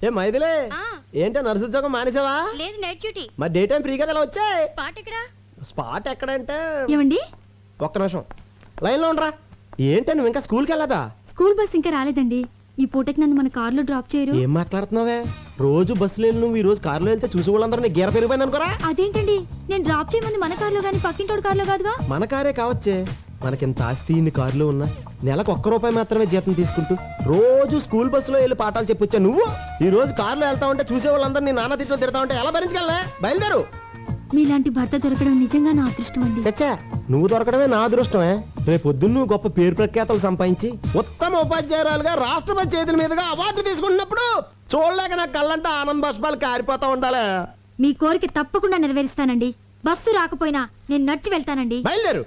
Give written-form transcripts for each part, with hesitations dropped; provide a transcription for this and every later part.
ఏ మైదిలే ఏంటో నర్సు ఉద్యోగం మానేసావా? లేదు, నైట్ డ్యూటీ. మరి డే టైం ఫ్రీ కదా ఇలా వచ్చాయి. స్పాట్ ఎక్కడ? స్పాట్ ఎక్కడంటే ఏమండి, ఒక్క నిమిషం లైన్ లో ఉండరా. ఏంటి నువ్వు ఇంకా స్కూల్కి వెళ్ళదా? స్కూల్ బస్ ఇంకా రాలేదండి. ఈ పూటకి నన్ను మన కారులో డ్రాప్ చేయరు? ఏం మాట్లాడుతున్నావే? రోజు బస్సులో వెళ్ళి నువ్వు ఈ రోజు కారులో వెళ్తే చూసి వాళ్ళందరూ నీ గీర పెరిగిపోయింది అనుకోరా. అదేంటండి, నేను డ్రాప్ చేయమంది మన కారులో గానీ పక్కింటోడు కారులో కాదుగా. మన కారే కావచ్చే. మనకింత ఆస్తి ఇన్ని కారులో ఉన్నా నెలకు ₹1 మాత్రమే జీతం తీసుకుంటూ రోజు స్కూల్ బస్సులో వెళ్ళి పాఠాలు చెప్పొచ్చా నువ్వు? ఈ రోజు కారులో వెళ్తా ఉంటే చూసే వాళ్ళందరూ నీ నాన్న తిట్లో తిడతా ఉంటే ఎలా భరించగలనే? బయలుదేరు. మీలాంటి భర్త దొరకడం నిజంగా నా అదృష్టం అండి. చచ్చా, నువ్వు దొరకడమే నా అదృష్టమే. రేపు పొద్దున్న నువ్వు గొప్ప పేరు ప్రఖ్యాతలు సంపాదించి ఉత్తమ ఉపాధ్యాయురాలుగా రాష్ట్రపతి చేతుల మీదుగా అవార్డు తీసుకుంటున్నప్పుడు చూడలేక నా కళ్ళంటే ఆనంద బాష్పాలు కారిపోతా ఉండాలి. మీ కోరిక తప్పకుండా నెరవేరుస్తానండి. బస్సు రాకపోయినా నేను నడిచి వెళ్తానండి. బయలుదేరు.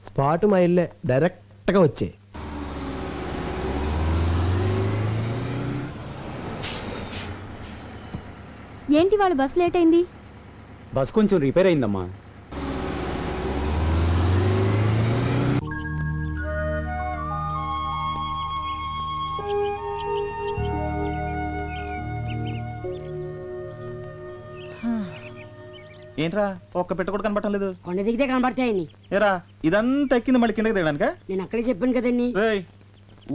స్పాట్ మా ఇల్లే, డైరెక్ట్ గా వచ్చే. ఏంటి వాళ్ళ బస్ లేట్ అయింది? బస్ కొంచెం రిపేర్ అయిందమ్మా. ఏంట్రా ఒక్క పెట్ట కూడా కనబడటం లేదు? కొండ దిగితే కనబడతాయని. ఏరా ఇదంతా ఎక్కింది మళ్ళీ కిందకి దిగడానికా? నేను అక్కడే చెప్పాను కదండి. రేయ్,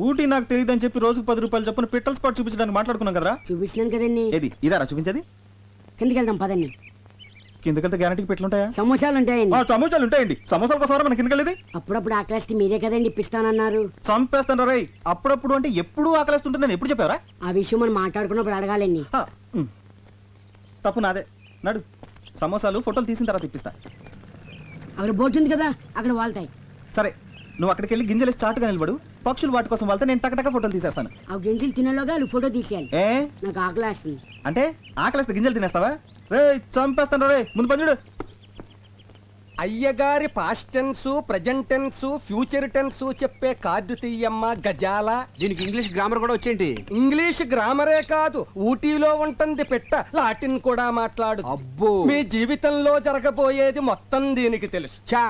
ఊటీ నాకు తెలియదని చెప్పి రోజుకు ₹10 చొప్పున పిట్టల స్పాట్ చూపించడానికి మాట్లాడుకున్నాం కదరా. చూపించినాను కదండి. ఏది ఇదారా చూపించేది? కిందకి వెళ్దాం పదండి. కిందకెళ్తే గ్యారంటీకి పెట్లుంటాయా? సమోసాలు ఉంటాయండి. సమోసాలు ఉంటాయండి. సమోసాల కోసం మన కిందకెళ్ళేది. అప్పుడప్పుడు ఆ క్లాస్ మీరే కదండి ఇప్పిస్తానన్నారు. చంపేస్తాను రేయ్. అప్పుడప్పుడు అంటే ఎప్పుడు ఆకలిస్తుంటుంది నేను ఎప్పుడు చెప్పావరా? ఆ విషయం మనం మాట్లాడుకున్నప్పుడు అడగాలండి. తప్పు నాదే. నడు, సమోసాలు ఫోటోలు తీసిన తర్వాత ఇప్పిస్తా. అక్కడ బోట్ ఉంది కదా, అక్కడ వాళ్తాయి. సరే, నువ్వు అక్కడికి వెళ్ళి గింజలు చాటుగా నిలబడు. పక్షులు వాటి కోసం వెళ్తే నేను టకటక ఫోటోలు తీసేస్తాను. ఆ గింజలు తినేలోగా వాళ్ళు ఫోటో తీసేయాలి. ఏ నాకు ఆకలి వేస్తుంది. అంటే ఆకలిస్తే గింజలు తినేస్తావా? రే చంపేస్తాను రే. ముందు పని చూడు. అయ్యగారి past tense, present tense, future tense చెప్పే కార్డు తీయమ్మ గజాల. దీనికి ఇంగ్లీష్ గ్రామర్ కూడా వచ్చేంటి? ఇంగ్లీష్ గ్రామరే కాదు, ఊటీలో ఉంటుంది పెట్ట, లాటిన్ కూడా మాట్లాడు. అబ్బో, మీ జీవితంలో జరగబోయేది మొత్తం దీనికి తెలుసు. చా.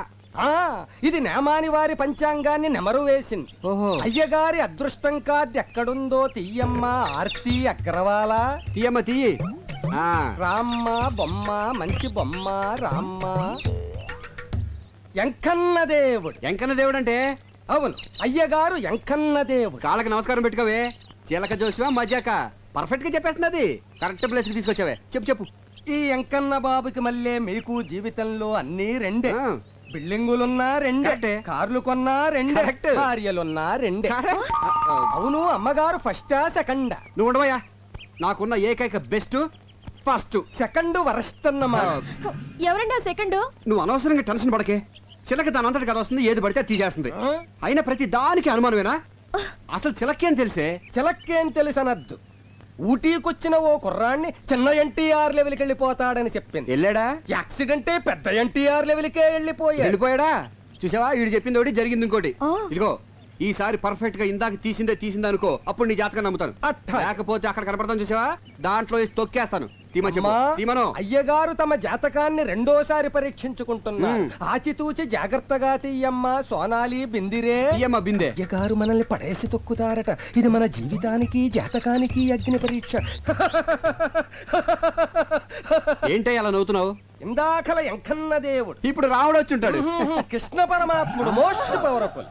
ఇది నేమాని వారి పంచాంగాన్ని నెమరు వేసింది. ఓహో. అయ్యగారి అదృష్టం కార్డు ఎక్కడుందో తీయమ్మ. ఆర్తి అగ్రవాల. తీయమ్మ తీయి. రామ్మ బొమ్మ, మంచి బొమ్మ రామ్మ. ఎంకన్న దేవుడు. ఎంకన్న దేవుడు అంటే? అవును, అయ్యగారు ఎంకన్న దేవుడు. కాళ్ళకి నమస్కారం పెట్టుకోవే. చీలక జోసివా మజాక పర్ఫెక్ట్ గా చెప్పేస్తున్నది. కరెక్ట్ ప్లేస్ కి తీసుకొచ్చావే. చెప్పు చెప్పు. ఈ ఎంకన్న బాబుకి మళ్ళీ మీకు జీవితంలో అన్ని రెండే. బిల్డింగులున్నా రెండే, కార్లు కొన్నా రెండే, భార్యలున్నా రెండే. అవును, అమ్మగారు ఫస్టా సెకండా? నువ్వు ఉండవయ్యా. నాకున్న ఏకైక బెస్ట్ ఫస్ట్. సెకండ్ వరస్ట్ అన్నమాట. ఎవరండి సెకండ్? నువ్వు అనవసరంగా టెన్షన్ పడకే. చిలక దానంతటి కదా వస్తుంది, ఏది పడితే తీసేస్తుంది. అయినా ప్రతి దానికి అనుమానమేనా? అసలు చిలకేం తెలిసే? చిలక్కేం తెలుసనద్దు. ఊటీకొచ్చిన ఓ కుర్రాన్ని చిన్న ఎన్టీఆర్ లెవెల్కి వెళ్ళిపోతాడని చెప్పింది. వెళ్ళాడా? యాక్సిడెంటే పెద్ద ఎన్టీఆర్ లెవెల్కే వెళ్ళిపోయాడా? చూసావా, వీడు చెప్పింది ఒకటి జరిగింది ఇంకోటి. ఇదిగో ఈసారి పర్ఫెక్ట్ గా ఇందాక తీసిందే అనుకో, అప్పుడు నీ జాతకం నమ్ముతాను. లేకపోతే అక్కడ కనపడతాను చూసావా, దాంట్లో వేసి తొక్కేస్తాను. అయ్యగారు తమ జాతకాన్ని రెండోసారి పరీక్షించుకుంటున్నారు. ఆచితూచి జాగ్రత్తగా తీయమ్మ సోనాలి బిందిరే. బిందే. అయ్యగారు మనల్ని పడేసి తొక్కుతారట. ఇది మన జీవితానికి జాతకానికి అగ్ని పరీక్ష. ఏంటి అలా నవ్వుతున్నావు? ఇందాకల ఎంకన్న దేవుడు, ఇప్పుడు రాముడు వచ్చి ఉంటాడు. కృష్ణ పరమాత్ముడు మోస్ట్ పవర్ఫుల్.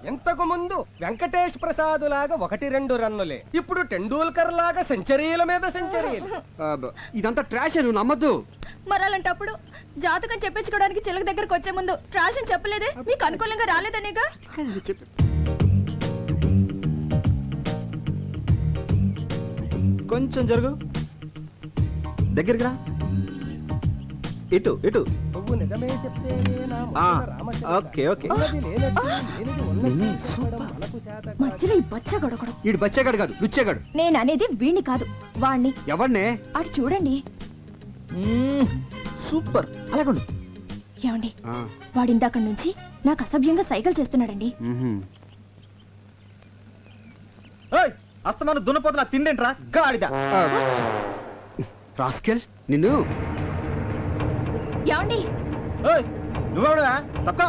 ఇంతకు ముందు వెంకటేష్ ప్రసాద్ లాగా 1-2 రన్నులే. ఇప్పుడు టెండూల్కర్ లాగా సెంచరీల మీద సెంచరీలు. ఇదంతా ట్రాష్, నువ్వు నమ్మద్దు. మరి అలాంటప్పుడు జాతకం చెప్పించుకోవడానికి చిలక దగ్గరకు వచ్చే ముందు ట్రాష్ అని చెప్పలేదే? మీకు అనుకూలంగా రాలేదనేగా? కొంచెం జరుగు, దగ్గరికి రా. ఇటు ఇటు. Okay okay. మధ్యలో ఈ బచ్చగడొకడు. ఈడు బచ్చేగాడు కాదు, లుచ్చేగాడు. నేను అనేది వీణ్ణి కాదు, వాణ్ణి. ఎవరినే? అటు చూడండి. సూపర్. అలాగండి. ఏమండి, వాడిందాక నుంచి నాకు అసభ్యంగా సైకిల్ చేస్తున్నాడండి. అస్తమాను దున్నపోతున్నా తిండేంట్రా గాడిద. రాస్కెల్ నిన్ను. ఏమండి, నువ్వెవడా? తప్ప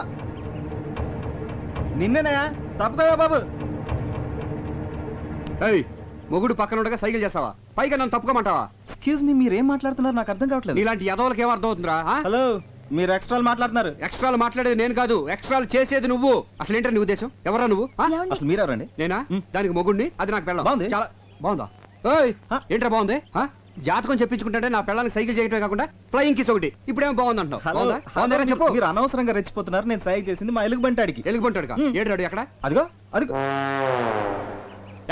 నిన్నేనా? తప్పుకోవా బాబు. మొగుడు పక్కన ఉండగా సైకిల్ చేస్తావా? పైగా నన్ను తప్పుకోమంటావా? ఎక్స్క్యూజ్ మీ, మీరేం మాట్లాడుతున్నారు నాకు అర్థం కావట్లేదు. ఇలాంటి ఎదవలకి ఏం అర్థం అవుతుందిరా? హలో, మీరు ఎక్స్ట్రాలు మాట్లాడుతున్నారు. ఎక్స్ట్రాలు మాట్లాడేది నేను కాదు, ఎక్స్ట్రాలు చేసేది నువ్వు. అసలు ఏంటో నీ ఉద్దేశం? ఎవరా నువ్వు? ఏమండి? అసలు మీరెవరండి? నేనా? దానికి మొగుడిని, అది నాకు పెళ్ళం. బాగుంది. చాలా బాగుందా? ఏయ్, ఏంట్రా బాగుంది? జాతకం చెప్పించుకుంటే నా పెళ్ళానికి సైకిల్ చేయటమే కాకుండా ఫ్లయింగ్ కిస్ ఒకటి. ఇప్పుడేమో బాగుంది అంటున్నావు. హలో, బాగుందా? బాగుందా చెప్పు. మీరు అనవసరంగా రెచ్చిపోతున్నారు. నేను సైక్ చేసింది మా ఎలుగు బంటాడికి. ఎలుగుబంటాడుగా? ఏడు ఎక్కడ? అదిగో అదిగో.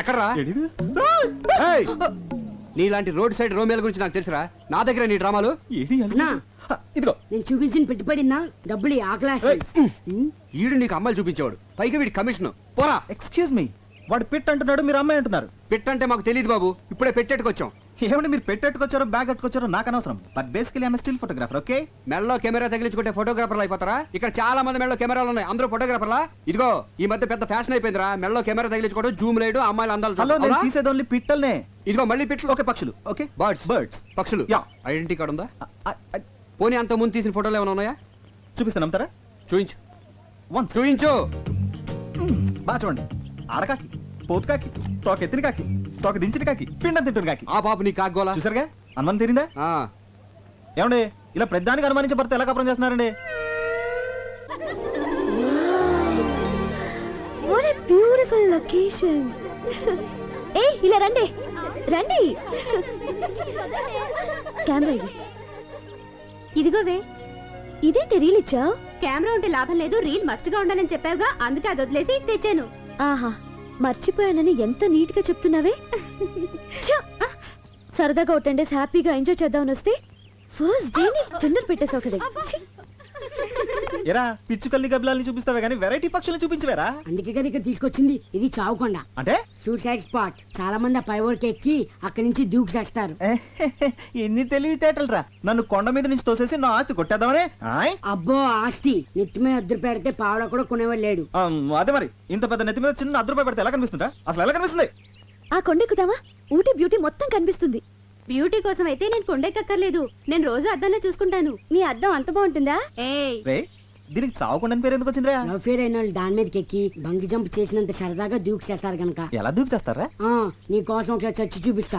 ఎక్కడరా? ఏడిది? ఏయ్! నీలాంటి రోడ్ సైడ్ రోమేల గురించి నాకు తెలుసురా. నా దగ్గర నీ డ్రామాలు. ఏడి ఎలుగు? అన్నా ఇదిగో. నేను చూపించిన పెట్టుబడినా డబ్బులు ఈ ఆకలాస్ ఈడు నీకు అమ్మాయిలు చూపించేవాడు, పైగా వీడి కమిషన్. పోరా. ఎక్స్క్యూజ్ మీ, వాడు పిట్ అంటున్నాడు, మీరు అమ్మాయి అంటున్నారు. పెట్టంటే మాకు తెలియదు బాబు, ఇప్పుడే పెట్టేట్టుకొచ్చాం. ఏమంటే మీరు పెట్టెట్టుకొచ్చారో బ్యాగ్ కట్టుకొచ్చారో నాకు అనవసరం. But basically I'm still photographer. Okay, మెడలో కెమెరా తగిలించుకుంటే ఫోటోగ్రాఫర్లు అయిపోతారా? ఇక్కడ చాలా మంది మెడలో కెమెరాలు ఉన్నాయి, అందరూ ఫోటోగ్రాఫర్లా? ఇదిగో ఈ మధ్య పెద్ద ఫ్యాషన్ అయిపోయిందిరా మెడలో కెమెరా తగిలించుకోవడం, జూమ్ లేడు, అమ్మాయిలు అందాలు హలో, చూడడం. నేను అవునా? తీసేది ఓన్లీ పిట్టల్నే. ఇదిగో మళ్ళీ పిట్లు. ఓకే, పక్షులు. Okay, birds. బర్డ్స్. పక్షులు. యా. ఐడెంటిటీ కార్డు ఉందా? పోనీ అంత ముందు తీసిన ఫోటోలు ఏమైనా ఉన్నాయా? చూపిస్తాను, నమ్ముతారా? చూయించు. వన్స్. చూయించు. బాగా చూడండి. ఆడకాకి, పోతు కాకి, తోక ఎత్తిన కాకి, తోక దించిన కాకి, పిండం తింటున్న కాకి. ఆ పాప నీ కాగోలా. చూసారుగా, అనుమానం తీరిందా? ఏమండి ఇలా ప్రధానికి అనుమానించే భర్త ఎలా కపరం చేస్తున్నారండి? What a beautiful location. ఏయ్, ఇలా రండి రండి. కెమెరా ఇది. ఇదిగోవే. ఇదేంటి రీల్ ఇచ్చావు? కెమెరా ఉంటే లాభం లేదు, రీల్ మస్ట్ గా ఉండాలని చెప్పావుగా, అందుకే అది వదిలేసి తెచ్చాను. ఆహా, మర్చిపోయానని ఎంత నీట్ గా చెప్తున్నావే. ఛ! సరదాగా ఒక 10 days హ్యాపీగా ఎంజాయ్ చేద్దామని వస్తే ఫస్ట్ డేని టెండర్ పెట్టేసావు కదా. ఛీ! ఎరా పిచ్చుకల్లి గబ్బిలాల్ని చూపిస్తావే కానీ వెరైటీ పక్షులు చూపించవేరా? అందుకే కదా ఇక్కడ తీసుకొచ్చింది. ఇది చావుకొండ, అంటే సూసైడ్ స్పాట్. చాలా మంది ఆ పై వరకు ఎక్కి అక్కడి నుంచి దూకి చేస్తారు. ఎన్ని తెలివితేటలు రా. నన్ను కొండ మీద నుంచి తోసేసి నా ఆస్తి కొట్టేద్దామనే. ఆయ్? అబ్బో ఆస్తి నెత్తి మీద అద్దరు పెడితే పావడ కూడా కొనేవాడు లేడు. అదే మరి, ఇంత పెద్ద నెత్తి మీద చిన్న ₹1 పెడితే ఎలా కనిపిస్తుందా? అసలు ఎలా కనిపిస్తుంది? ఆ కొండెక్కుతావా? ఊటీ బ్యూటీ మొత్తం కనిపిస్తుంది. బ్యూటీ కోసం అయితే నేను కొండెక్కర్లేదు, నేను రోజు అద్దంలో చూసుకుంటాను. నీ అద్దం అంత బాగుంటుందా? ఏయ్, రే, దీనికి చావుకుండా పేరు ఎందుకు వచ్చిందిరా? లవ్ ఫేర్ అయిన వాళ్ళు దాని మీదకి ఎక్కి బంగి జంప్ చేసినంత సరదాగా దూకి చేస్తారు గనక. ఎలా దూకి చేస్తారా? నీ కోసం ఒకసారి చచ్చి చూపిస్తా.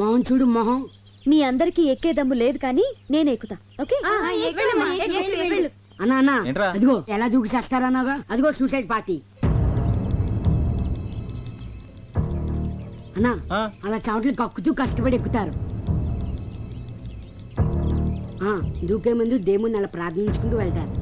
మొహం చూడు మొహం. మీ అందరికి ఎక్కే దమ్ము లేదు కానీ నేను ఎక్కుతా. ఓకే, వెళ్ళమ్మా, వెళ్ళు. అన్నా అన్నా ఏంట్రా? అదిగో ఎలా దూకి చేస్తారన్నాగా, అదిగో సూసైడ్ పార్టీ. అన్నా ఆ. అలా చవట్లు కక్కుతూ కష్టపడి ఎక్కుతారు. దూకే ముందు దేవుణ్ణి అలా ప్రార్థించుకుంటూ వెళ్తారు.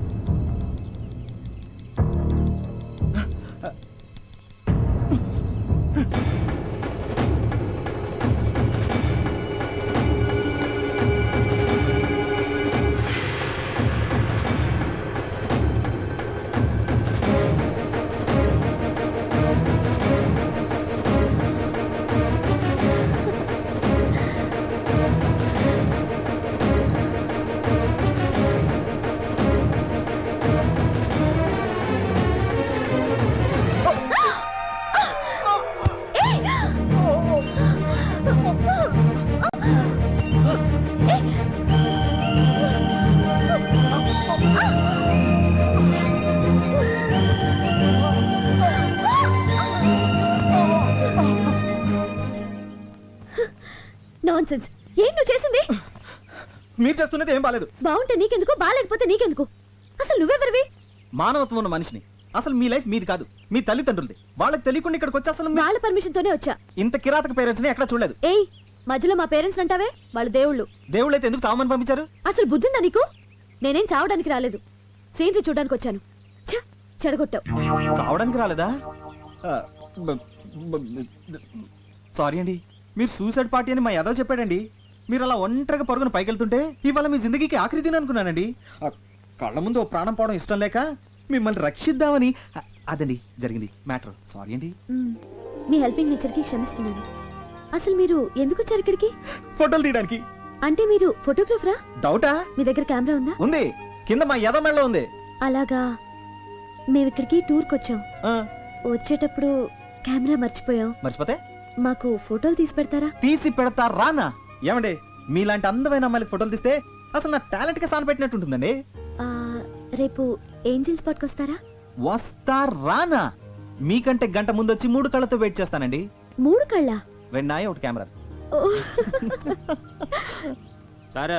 నాన్సెన్స్. ఏం నువ్వు చేసింది? మీరు చేస్తున్నది ఏం బాలేదు. బాగుంటే నీకెందుకు, బాగాలేకపోతే నీకెందుకు? అసలు నువ్వెవరివి? మానవత్వం ఉన్న మనిషిని. అసలు మీ లైఫ్ మీది కాదు, మీ తల్లిదండ్రులది. వాళ్ళకి తెలియకుండా ఇక్కడికి వచ్చి అసలు వాళ్ళ పర్మిషన్ తోనే వచ్చా. ఇంత కిరాతక పేరెంట్స్ ని ఎక్కడ చూడలేదు. ఏయ్, మధ్యలో మా పేరెంట్స్ అంటావే, వాళ్ళు దేవుళ్ళు. దేవుళ్ళైతే ఎందుకు చావమని పంపించారు? అసలు బుద్ధిందా నీకు? నేనేం చావడానికి రాలేదు, సీనరీ చూడడానికి వచ్చాను. ఛ! చెడగొట్టావు. చావడానికి రాలేదా? సారీ అండి, మీరు సూసైడ్ పార్టీ అని మా యాదవ్ చెప్పాడండి. మీరు అలా ఒంటరిగా పరుగున పైకెళ్తుంటే ఇవాళ మీ జిందగీకి ఆఖరి దిన అనుకున్నానండి. కళ్ళ ముందు ఓ ప్రాణం పోవడం ఇష్టం లేక మిమ్మల్ని రక్షిద్దామని. అదండి జరిగింది మ్యాటర్. సారీ అండి. మీ హెల్పింగ్ నేచర్కి క్షమిస్తున్నాను. అసలు మీరు ఎందుకు వచ్చారు ఇక్కడికి? ఫోటోలు తీయడానికి. అంటే మీరు ఫోటోగ్రాఫరా? డౌటా? మీ దగ్గర కెమెరా ఉందా? ఉంది, కింద మా యాదవ్ మెడలో ఉంది. అలాగా, మేము ఇక్కడికి టూర్కి వచ్చాం. ఆ, వచ్చేటప్పుడు కెమెరా మర్చిపోయాం. మర్చిపోతే మాకు ఫోటోలు తీసి పెడతారా? తీసి పెడతా రానా? ఏమండి, మీలాంటి అందమైన అమ్మాయిలకి ఫోటోలు తీస్తే అసలు నా టాలెంట్ కి సాన పెట్టినట్టు ఉంటుందండి. ఆ, రేపు ఏంజిల్ స్పాట్కి వస్తారా? వస్తా రానా? మీకంటే గంట ముందు వచ్చి 3 కళ్ళతో వెయిట్ చేస్తానండి. 3 కళ్ళ? రెండు నాయి ఒకటి కెమెరా ఓ, సార్